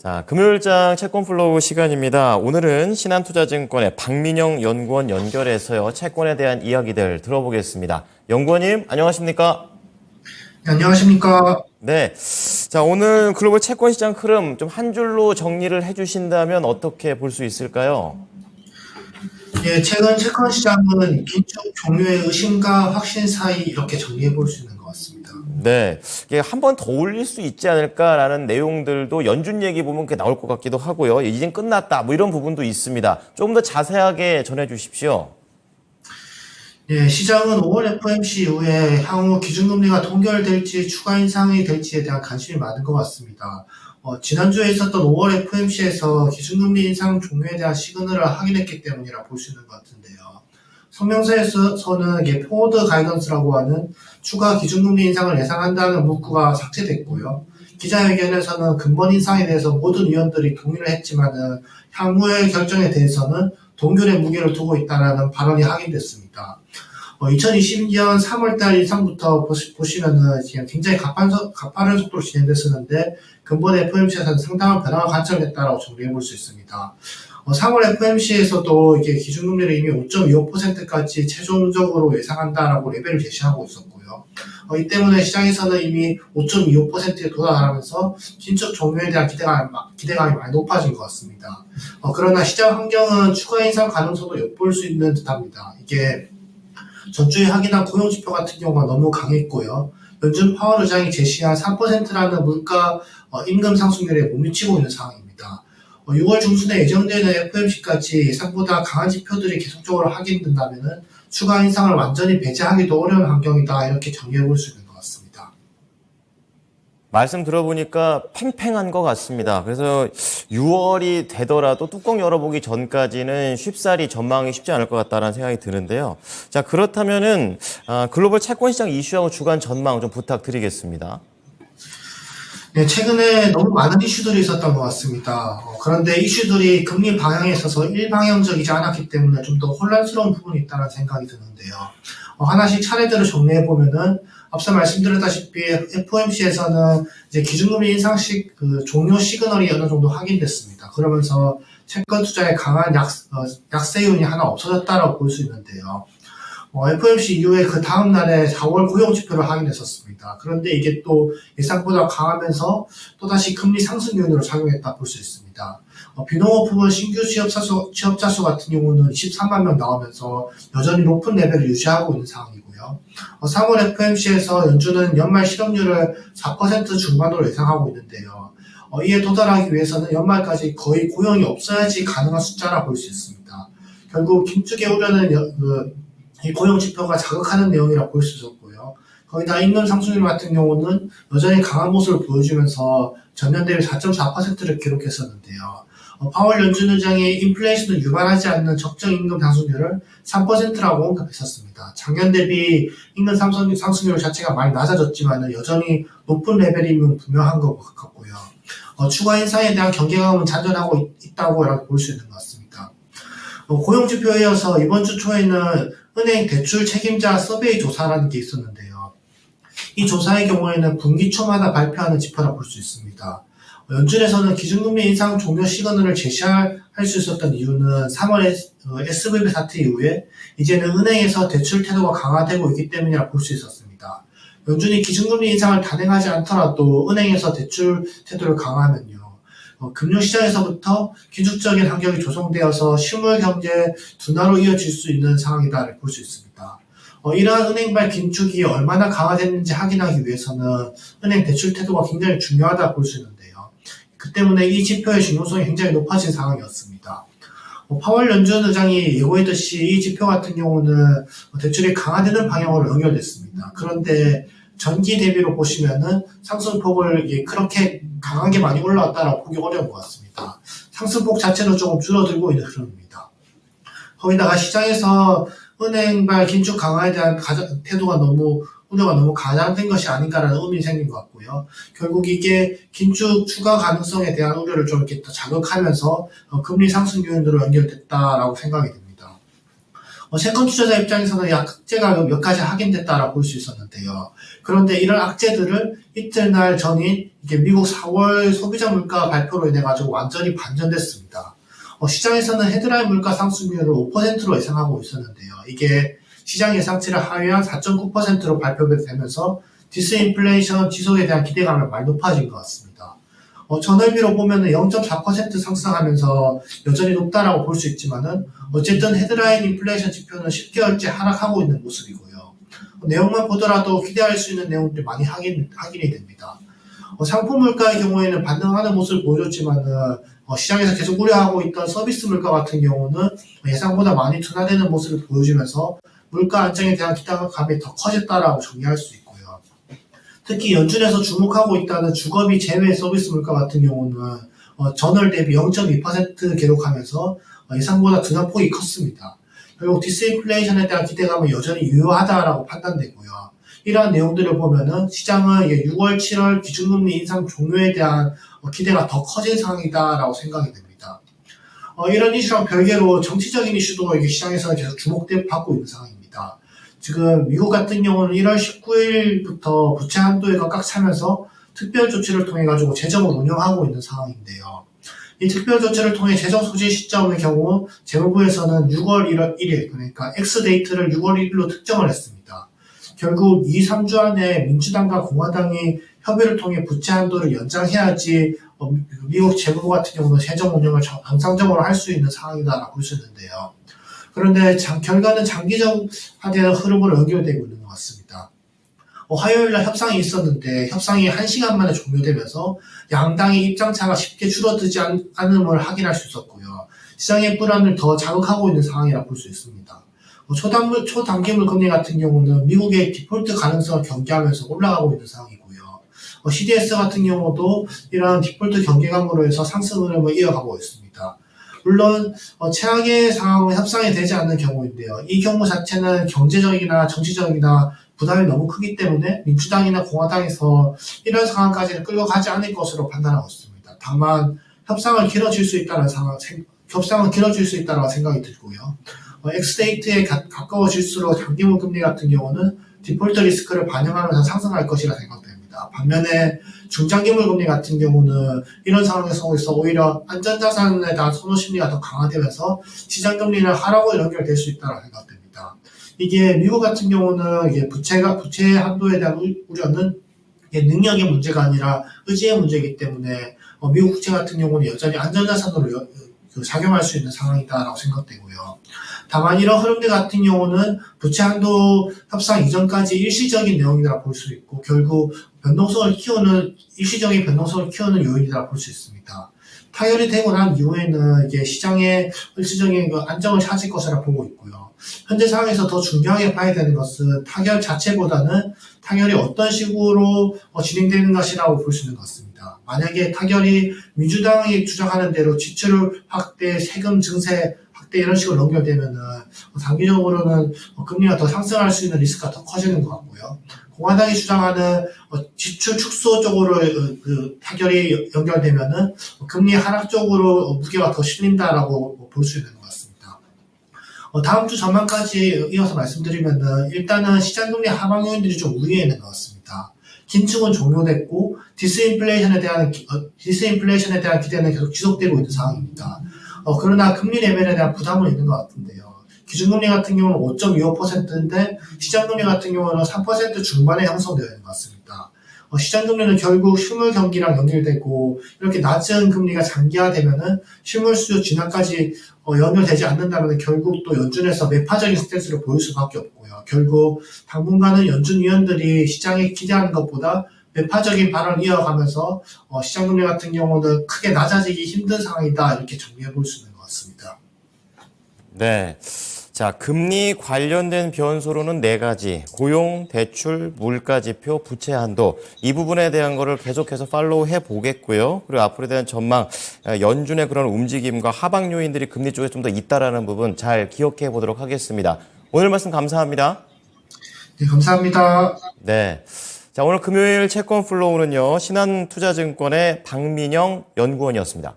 자, 금요일장 채권 플로우 시간입니다. 오늘은 신한투자증권의 박민영 연구원 연결해서요. 채권에 대한 이야기들 들어보겠습니다. 연구원님, 안녕하십니까? 네, 안녕하십니까? 네. 자, 오늘 글로벌 채권 시장 흐름 좀 한 줄로 정리를 해주신다면 어떻게 볼 수 있을까요? 예, 최근 채권 시장은 긴축 종료의 의심과 확신 사이 이렇게 정리해 볼 수 있는 것 같습니다. 네. 이게 한 번 더 올릴 수 있지 않을까라는 내용들도 연준 얘기 보면 그게 나올 것 같기도 하고요. 이젠 끝났다. 뭐 이런 부분도 있습니다. 조금 더 자세하게 전해 주십시오. 예, 시장은 5월 FOMC 이후에 향후 기준금리가 동결될지 추가 인상이 될지에 대한 관심이 많은 것 같습니다. 지난주에 있었던 5월 FOMC에서 기준금리 인상 종료에 대한 시그널을 확인했기 때문이라 볼 수 있는 것 같은데요. 성명서에서는 이게 포워드 가이던스라고 하는 추가 기준금리 인상을 예상한다는 문구가 삭제됐고요. 기자회견에서는 근본 인상에 대해서 모든 위원들이 동의를 했지만은 향후의 결정에 대해서는 동결의 무게를 두고 있다는 발언이 확인됐습니다. 2022년 3월달 이상부터 보시면은 지금 굉장히 가파른 속도로 진행됐었는데 근본 FOMC에서는 상당한 변화가 관찰됐다라고 정리해 볼 수 있습니다. 3월 FOMC에서도 이게 기준금리를 이미 5.25%까지 최종적으로 예상한다라고 레벨을 제시하고 있었고요. 이 때문에 시장에서는 이미 5.25%에 도달하면서 긴축 종료에 대한 기대감이 많이 높아진 것 같습니다. 그러나 시장 환경은 추가 인상 가능성도 엿볼 수 있는 듯합니다. 이게 전주에 확인한 고용지표 같은 경우가 너무 강했고요. 연준 파월 의장이 제시한 3%라는 물가 임금 상승률에 못 미치고 있는 상황입니다. 6월 중순에 예정되는 FOMC까지 예상보다 강한 지표들이 계속적으로 확인된다면 추가 인상을 완전히 배제하기도 어려운 환경이다 이렇게 정리해 볼 수 있는 것 같습니다. 말씀 들어보니까 팽팽한 것 같습니다. 그래서 6월이 되더라도 뚜껑 열어보기 전까지는 쉽사리 전망이 쉽지 않을 것 같다는 생각이 드는데요. 자, 그렇다면은 글로벌 채권 시장 이슈하고 주간 전망 좀 부탁드리겠습니다. 네, 최근에 너무 많은 이슈들이 있었던 것 같습니다. 그런데 이슈들이 금리 방향에 있어서 일방향적이지 않았기 때문에 좀 더 혼란스러운 부분이 있다는 생각이 드는데요. 하나씩 차례대로 정리해보면은 앞서 말씀드렸다시피 FOMC에서는 이제 기준금리 인상식 종료 시그널이 어느 정도 확인됐습니다. 그러면서 채권 투자에 강한 약세 요인이 하나 없어졌다라고 볼 수 있는데요. FOMC 이후에 그 다음 날에 4월 고용 지표를 확인했었습니다. 그런데 이게 또 예상보다 강하면서 또다시 금리 상승 요인으로 작용했다 볼 수 있습니다. 비농업 부문 신규 취업자 수 같은 경우는 23만 명 나오면서 여전히 높은 레벨을 유지하고 있는 상황이고요. 3월 FOMC에서 연준은 연말 실업률을 4% 중반으로 예상하고 있는데요. 이에 도달하기 위해서는 연말까지 거의 고용이 없어야지 가능한 숫자라 볼 수 있습니다. 결국 긴축의 우려는 이 고용 지표가 자극하는 내용이라 볼 수 있었고요. 거기다 임금 상승률 같은 경우는 여전히 강한 모습을 보여주면서 전년 대비 4.4%를 기록했었는데요. 파월 연준 의장이 인플레이션을 유발하지 않는 적정 임금 상승률을 3%라고 언급했었습니다. 작년 대비 임금 상승률 자체가 많이 낮아졌지만 여전히 높은 레벨임은 분명한 것 같고요. 추가 인상에 대한 경계감은 잔존하고 있다고 볼 수 있는 것 같습니다. 고용지표에 이어서 이번 주 초에는 은행 대출 책임자 서베이 조사라는 게 있었는데요. 이 조사의 경우에는 분기 초마다 발표하는 지표라 볼 수 있습니다. 연준에서는 기준금리 인상 종료 시그널을 제시할 수 있었던 이유는 3월 SVB 사태 이후에 이제는 은행에서 대출 태도가 강화되고 있기 때문이라 볼 수 있었습니다. 연준이 기준금리 인상을 단행하지 않더라도 은행에서 대출 태도를 강화하면요. 금융시장에서부터 기술적인 환경이 조성되어서 실물 경제 둔화로 이어질 수 있는 상황이다 볼 수 있습니다. 이러한 은행발 긴축이 얼마나 강화됐는지 확인하기 위해서는 은행 대출 태도가 굉장히 중요하다 볼 수 있는데요. 그 때문에 이 지표의 중요성이 굉장히 높아진 상황이었습니다. 파월 연준 의장이 예고했듯이 이 지표 같은 경우는 대출이 강화되는 방향으로 연결됐습니다. 그런데 전기 대비로 보시면은 상승폭을 그렇게 강하게 많이 올라왔다라고 보기 어려운 것 같습니다. 상승폭 자체는 조금 줄어들고 있는 흐름입니다. 거기다가 시장에서 은행발 긴축 강화에 대한 우려가 너무 과장된 것이 아닌가라는 의문이 생긴 것 같고요. 결국 이게 긴축 추가 가능성에 대한 우려를 좀 이렇게 더 자극하면서 금리 상승 요인으로 연결됐다라고 생각이 됩니다. 채권 투자자 입장에서는 악재가 몇 가지 확인됐다라고 볼 수 있었는데요. 그런데 이런 악재들을 이튿날 전인 이게 미국 4월 소비자 물가 발표로 인해 가지고 완전히 반전됐습니다. 시장에서는 헤드라인 물가 상승률을 5%로 예상하고 있었는데요. 이게 시장 예상치를 하회한 4.9%로 발표되면서 디스인플레이션 지속에 대한 기대감이 많이 높아진 것 같습니다. 전월비로 보면은 0.4% 상승하면서 여전히 높다라고 볼 수 있지만은 어쨌든 헤드라인 인플레이션 지표는 10개월째 하락하고 있는 모습이고요. 내용만 보더라도 기대할 수 있는 내용들이 많이 확인이 됩니다. 상품 물가의 경우에는 반등하는 모습을 보여줬지만은 시장에서 계속 우려하고 있던 서비스 물가 같은 경우는 예상보다 많이 둔화되는 모습을 보여주면서 물가 안정에 대한 기대감이 더 커졌다라고 정리할 수 있고요. 특히 연준에서 주목하고 있다는 주거비 제외 서비스 물가 같은 경우는 전월 대비 0.2% 기록하면서 예상보다 둔화폭이 컸습니다. 결국 디스인플레이션에 대한 기대감은 여전히 유효하다라고 판단되고요. 이러한 내용들을 보면은 시장은 6월, 7월 기준금리 인상 종료에 대한 기대가 더 커진 상황이다라고 생각이 됩니다. 이런 이슈랑 별개로 정치적인 이슈도 시장에서 계속 주목받고 있는 상황입니다. 지금 미국 같은 경우는 1월 19일부터 부채 한도에 꽉 차면서 특별 조치를 통해 가지고 재정을 운영하고 있는 상황인데요. 이 특별 조치를 통해 재정 소진 시점의 경우 재무부에서는 6월 1일 그러니까 X데이트를 6월 1일로 특정을 했습니다. 결국 2-3주 안에 민주당과 공화당이 협의를 통해 부채 한도를 연장해야지 미국 재무부 같은 경우는 재정 운영을 정상적으로 할 수 있는 상황이다라고 볼 수 있는데요. 그런데 결과는 장기적인 흐름으로 연결되고 있는 것 같습니다. 화요일날 협상이 있었는데 협상이 1시간 만에 종료되면서 양당의 입장차가 쉽게 줄어들지 않음을 확인할 수 있었고요. 시장의 불안을 더 자극하고 있는 상황이라 볼 수 있습니다. 초단기물 금리 같은 경우는 미국의 디폴트 가능성을 경계하면서 올라가고 있는 상황이고요. CDS 같은 경우도 이러한 디폴트 경계감으로 해서 상승 흐름을 이어가고 있습니다. 물론 최악의 상황은 협상이 되지 않는 경우인데요. 이 경우 자체는 경제적이나 정치적이나 부담이 너무 크기 때문에 민주당이나 공화당에서 이런 상황까지는 끌고 가지 않을 것으로 판단하고 있습니다. 다만 협상은 길어질 수 있다는 생각이 들고요. X데이트에 가까워질수록 장기물 금리 같은 경우는 디폴트 리스크를 반영하면서 상승할 것이라 생각됩니다. 반면에 중장기물 금리 같은 경우는 이런 상황에서 오히려 안전자산에 대한 선호 심리가 더 강화되면서 시장 금리는 하락으로 연결될 수 있다고 생각됩니다. 이게 미국 같은 경우는 이게 부채 한도에 대한 우려는 능력의 문제가 아니라 의지의 문제이기 때문에 미국 국채 같은 경우는 여전히 안전자산으로 작용할 수 있는 상황이다라고 생각되고요. 다만 이런 흐름들 같은 경우는 부채 한도 협상 이전까지 일시적인 내용이라 볼 수 있고 결국 일시적인 변동성을 키우는 요인이라 볼 수 있습니다. 타결이 되고 난 이후에는 이게 시장의 일시적인 안정을 찾을 것이라 보고 있고요. 현재 상황에서 더 중요하게 봐야 되는 것은 타결 자체보다는 타결이 어떤 식으로 진행되는 것이라고 볼 수 있는 것 같습니다. 만약에 타결이 민주당이 주장하는 대로 지출 확대, 세금 증세 확대 이런 식으로 연결되면은 단기적으로는 금리가 더 상승할 수 있는 리스크가 더 커지는 것 같고요. 공화당이 주장하는 지출 축소 쪽으로 타결이 연결되면은 금리 하락 쪽으로 무게가 더 실린다라고 볼 수 있는 것 같습니다. 다음 주 전망까지 이어서 말씀드리면은 일단은 시장 금리 하방 요인들이 좀 우위에 있는 것 같습니다. 긴축은 종료됐고 디스인플레이션에 대한 기대는 계속 지속되고 있는 상황입니다. 그러나 금리 레벨에 대한 부담은 있는 것 같은데요. 기준금리 같은 경우는 5.25%인데 시장금리 같은 경우는 3% 중반에 형성되어 있는 것 같습니다. 시장금리는 결국 실물 경기랑 연결되고 이렇게 낮은 금리가 장기화되면은 실물 수요 진화까지 연결되지 않는다면 결국 또 연준에서 매파적인 스탠스를 보일 수밖에 없고요. 결국 당분간은 연준 위원들이 시장이 기대하는 것보다 매파적인 발언을 이어가면서 시장금리 같은 경우는 크게 낮아지기 힘든 상황이다 이렇게 정리해 볼 수 있는 것 같습니다. 네. 자, 금리 관련된 변수로는 4가지. 고용, 대출, 물가지표, 부채 한도. 이 부분에 대한 거를 계속해서 팔로우 해 보겠고요. 그리고 앞으로에 대한 전망, 연준의 그런 움직임과 하방 요인들이 금리 쪽에 좀 더 있다라는 부분 잘 기억해 보도록 하겠습니다. 오늘 말씀 감사합니다. 네, 감사합니다. 네. 자, 오늘 금요일 채권 플로우는요, 신한투자증권의 박민영 연구원이었습니다.